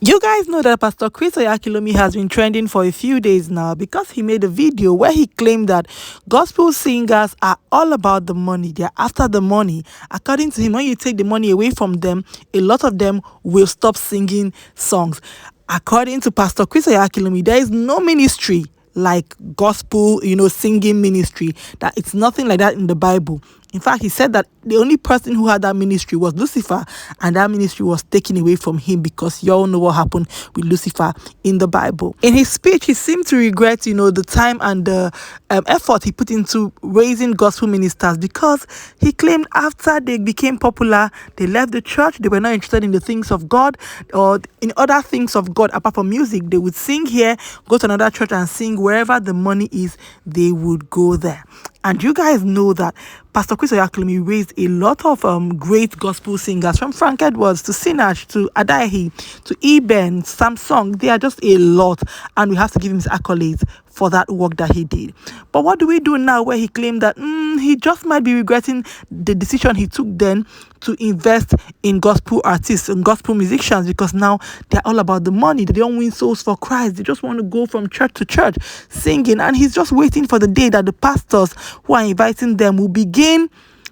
You guys know that Pastor Chris Oyakhilome has been trending for a few days now because he made a video where he claimed that gospel singers are all about the money. They're after the money. According to him, when you take the money away from them, a lot of them will stop singing songs. According to Pastor Chris Oyakhilome, there is no ministry like gospel, singing ministry. That it's nothing like that in the Bible. In fact, he said that the only person who had that ministry was Lucifer, and that ministry was taken away from him because you all know what happened with Lucifer in the Bible. In his speech, he seemed to regret, the time and the effort he put into raising gospel ministers, because he claimed after they became popular, they left the church. They were not interested in the things of God or in other things of God apart from music. They would sing here, go to another church and sing wherever the money is, they would go there. And you guys know that Pastor Chris Oyakhilome raised a lot of great gospel singers, from Frank Edwards to Sinach to Adaihi to Eben, Samsung. They are just a lot, and we have to give him his accolades for that work that he did. But what do we do now, where he claimed that he just might be regretting the decision he took then to invest in gospel artists and gospel musicians, because now they're all about the money. They don't win souls for Christ. They just want to go from church to church singing, and he's just waiting for the day that the pastors who are inviting them will begin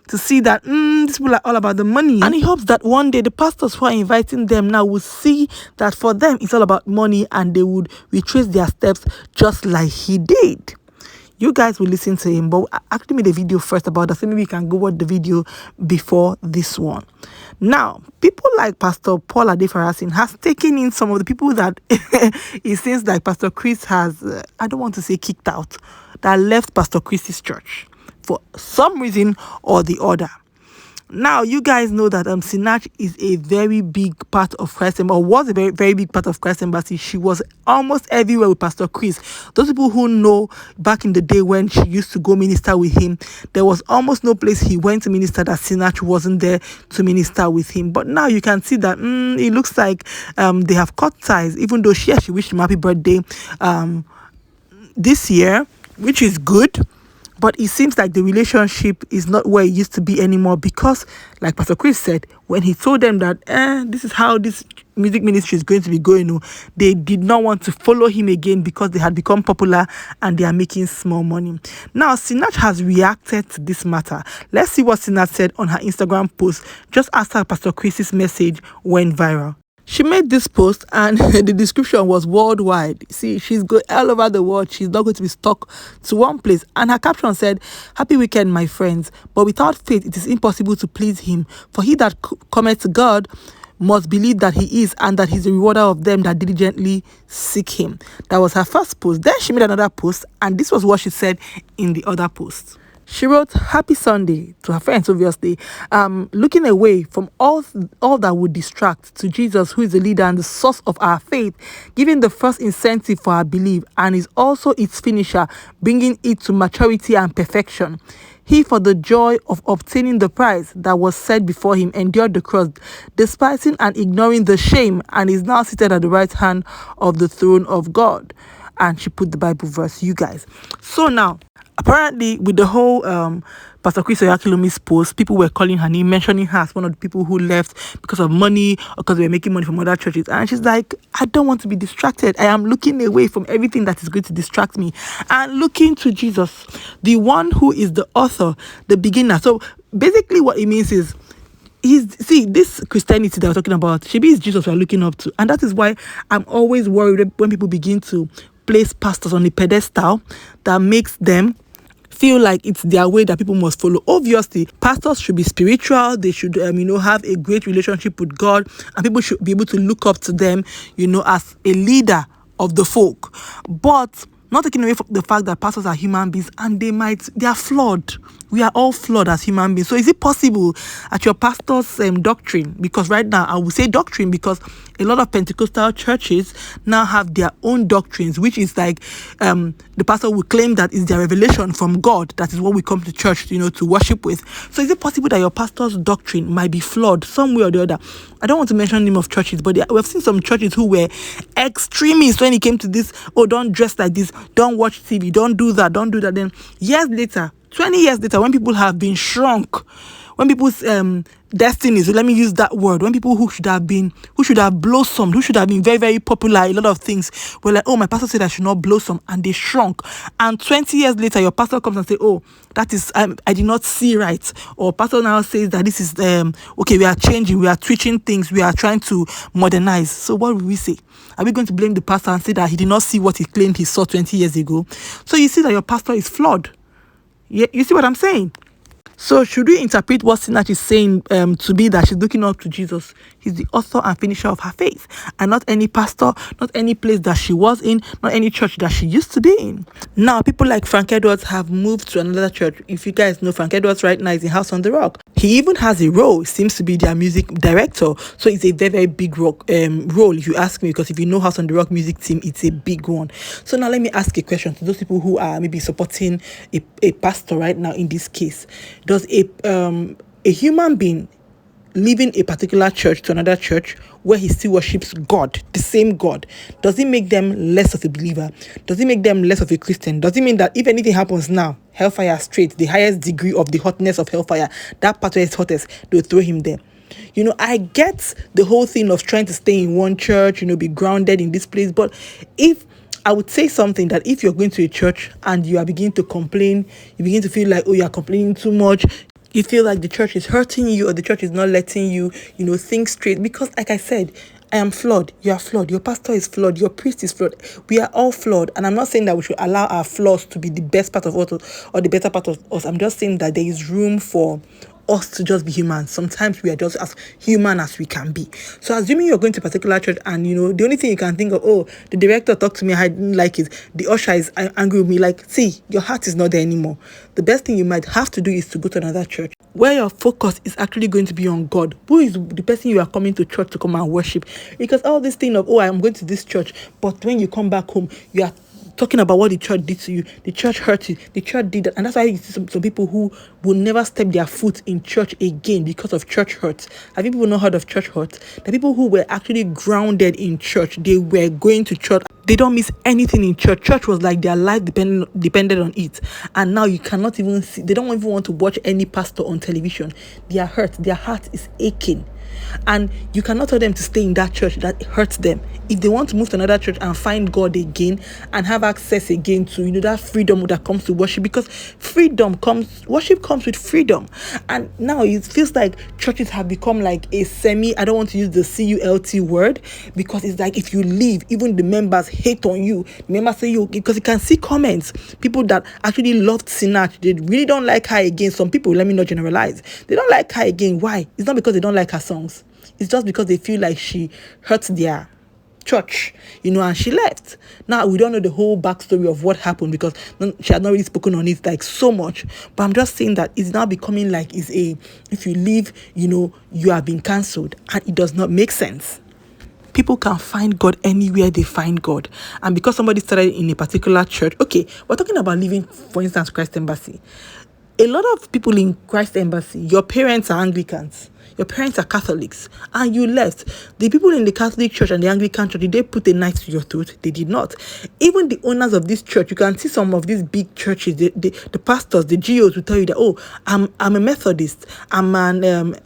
to see that these people are all about the money. And he hopes that one day the pastors who are inviting them now will see that for them it's all about money, and they would retrace their steps just like he did. You guys will listen to him, but I actually made a video first about that, so maybe you can go watch the video before this one. Now, people like Pastor Paul Adefarasin has taken in some of the people that it seems like Pastor Chris has, I don't want to say kicked out, that left Pastor Chris's church for some reason or the other. Now, you guys know that Sinach is a very big part of Christ Embassy, or was a very, very big part of Christ Embassy. She was almost everywhere with Pastor Chris. Those people who know back in the day when she used to go minister with him, there was almost no place he went to minister that Sinach wasn't there to minister with him. But now you can see that it looks like they have cut ties, even though she wished him happy birthday this year, which is good. But it seems like the relationship is not where it used to be anymore, because, like Pastor Chris said, when he told them that this is how this music ministry is going to be going, they did not want to follow him again because they had become popular and they are making small money. Now, Sinach has reacted to this matter. Let's see what Sinach said on her Instagram post just after Pastor Chris's message went viral. She made this post and the description was worldwide. See, she's going all over the world. She's not going to be stuck to one place. And her caption said, "Happy weekend, my friends. But without faith, it is impossible to please him. For he that cometh to God must believe that he is, and that he's a rewarder of them that diligently seek him." That was her first post. Then she made another post, and this was what she said in the other post. She wrote, "Happy Sunday," to her friends, obviously, looking away from all that would distract to Jesus, who is the leader and the source of our faith, giving the first incentive for our belief, and is also its finisher, bringing it to maturity and perfection. He, for the joy of obtaining the prize that was set before him, endured the cross, despising and ignoring the shame, and is now seated at the right hand of the throne of God. And she put the Bible verse, you guys. So now, apparently, with the whole Pastor Chris Oyakhilome's post, people were calling her name, mentioning her as one of the people who left because of money or because they were making money from other churches. And she's like, I don't want to be distracted. I am looking away from everything that is going to distract me and looking to Jesus, the one who is the author, the beginner. So basically what it means is, this Christianity that we're talking about, she is Jesus we're looking up to. And that is why I'm always worried when people begin to place pastors on a pedestal that makes them feel like it's their way that people must follow. Obviously, pastors should be spiritual. They should, have a great relationship with God, and people should be able to look up to them, as a leader of the folk. But not taking away from the fact that pastors are human beings and they are flawed. We are all flawed as human beings. So is it possible at your pastor's doctrine? Because right now I will say doctrine because a lot of Pentecostal churches now have their own doctrines, which is like the pastor will claim that is their revelation from God. That is what we come to church, to worship with. So is it possible that your pastor's doctrine might be flawed some way or the other? I don't want to mention the name of churches, but we've seen some churches who were extremists when it came to this. Oh, don't dress like this. Don't watch TV. Don't do that. Don't do that. Then years later, 20 years later, when people have been shrunk, when people's destinies, let me use that word, when people who should have blossomed, who should have been very, very popular, a lot of things, were like, oh, my pastor said I should not blossom, and they shrunk. And 20 years later, your pastor comes and say, oh, that is, I did not see right. Or pastor now says that this is, okay, we are changing, we are switching things, we are trying to modernize. So what will we say? Are we going to blame the pastor and say that he did not see what he claimed he saw 20 years ago? So you see that your pastor is flawed. Yeah, you see what I'm saying? So should we interpret what Sinach is saying to be that she's looking up to Jesus? He's the author and finisher of her faith, and not any pastor, not any place that she was in, not any church that she used to be in. Now, people like Frank Edwards have moved to another church. If you guys know, Frank Edwards right now is in House on the Rock. He even has a role, seems to be their music director. So it's a very, very big role, if you ask me, because if you know House on the Rock music team, it's a big one. So now let me ask a question to those people who are maybe supporting a pastor right now in this case. Does a human being leaving a particular church to another church where he still worships God, the same God, does it make them less of a believer? Does it make them less of a Christian? Does it mean that if anything happens now, hellfire straight, the highest degree of the hotness of hellfire, that part where it's hottest, they'll throw him there? I get the whole thing of trying to stay in one church, be grounded in this place. But if I would say something, that if you're going to a church and you are beginning to complain, you begin to feel like, oh, you're complaining too much, you feel like the church is hurting you, or the church is not letting you, think straight. Because like I said, I am flawed. You are flawed. Your pastor is flawed. Your priest is flawed. We are all flawed. And I'm not saying that we should allow our flaws to be the best part of us or the better part of us. I'm just saying that there is room for us to just be human. Sometimes we are just as human as we can be. So assuming you're going to a particular church and the only thing you can think of, oh, the director talked to me, I didn't like it, the usher is angry with me, like, see, your heart is not there anymore. The best thing you might have to do is to go to another church where your focus is actually going to be on God, who is the person you are coming to church to come and worship. Because all this thing of, oh, I'm going to this church, but when you come back home, you are talking about what the church did to you, the church hurt you, the church did that. And that's why you see some people who will never step their foot in church again because of church hurt. Have you people not heard of church hurt? The people who were actually grounded in church, they were going to church. They don't miss anything in church. Church was like their life depended on it. And now you cannot even see, they don't even want to watch any pastor on television. They are hurt. Their heart is aching. And you cannot tell them to stay in that church that hurts them. If they want to move to another church and find God again and have access again to that freedom that comes to worship, because worship comes with freedom. And now it feels like churches have become like a I don't want to use the CULT word, because it's like if you leave, even the members hate on you. The members say you, because you can see comments, people that actually loved Sinach, they really don't like her again. Some people, let me not generalize, they don't like her again. Why? It's not because they don't like her songs. It's just because they feel like she hurt their church, and she left. Now, we don't know the whole backstory of what happened, because she had not really spoken on it like so much. But I'm just saying that it's now becoming like if you leave, you have been cancelled, and it does not make sense. People can find God anywhere they find God. And because somebody started in a particular church, okay, we're talking about leaving, for instance, Christ Embassy. A lot of people in Christ Embassy, your parents are Anglicans. Your parents are Catholics, and you left. The people in the Catholic Church and the Anglican Church, did they put a knife to your throat? They did not. Even the owners of this church, you can see some of these big churches, the pastors, the GOs will tell you that, oh, I'm a Methodist, I'm an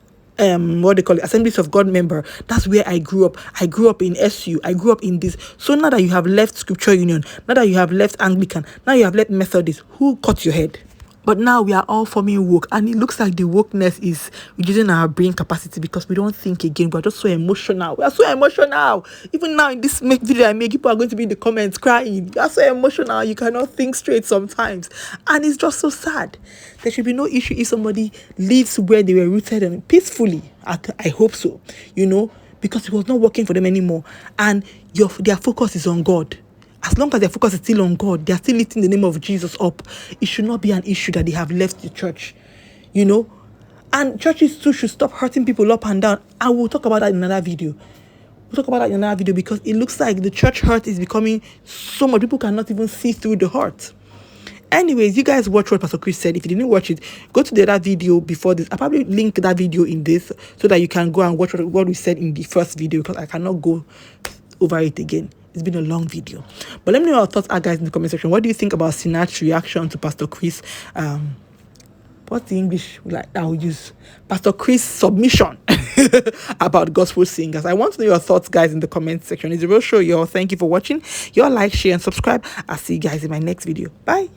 what they call it, Assemblies of God member. That's where I grew up. I grew up in SU. I grew up in this. So now that you have left Scripture Union, now that you have left Anglican, now you have left Methodist, who cut your head? But now we are all forming woke, and it looks like the wokeness is reducing our brain capacity, because we don't think again. We're just so emotional. We are so emotional. Even now in this video I make, people are going to be in the comments crying. You are so emotional. You cannot think straight sometimes. And it's just so sad. There should be no issue if somebody lives where they were rooted and peacefully. I hope so, because it was not working for them anymore. And their focus is on God. As long as their focus is still on God, they are still lifting the name of Jesus up. It should not be an issue that they have left the church, And churches too should stop hurting people up and down. And we'll talk about that in another video. Because it looks like the church hurt is becoming so much. People cannot even see through the hurt. Anyways, you guys watch what Pastor Chris said. If you didn't watch it, go to the other video before this. I'll probably link that video in this so that you can go and watch what we said in the first video, because I cannot go over it again. It's been a long video. But let me know your thoughts, guys, in the comment section. What do you think about Sinach's reaction to Pastor Chris? what's the English like I will use? Pastor Chris' submission about gospel singers. I want to know your thoughts, guys, in the comment section. It's a real show, y'all. Thank you for watching. Y'all like, share, and subscribe. I'll see you guys in my next video. Bye.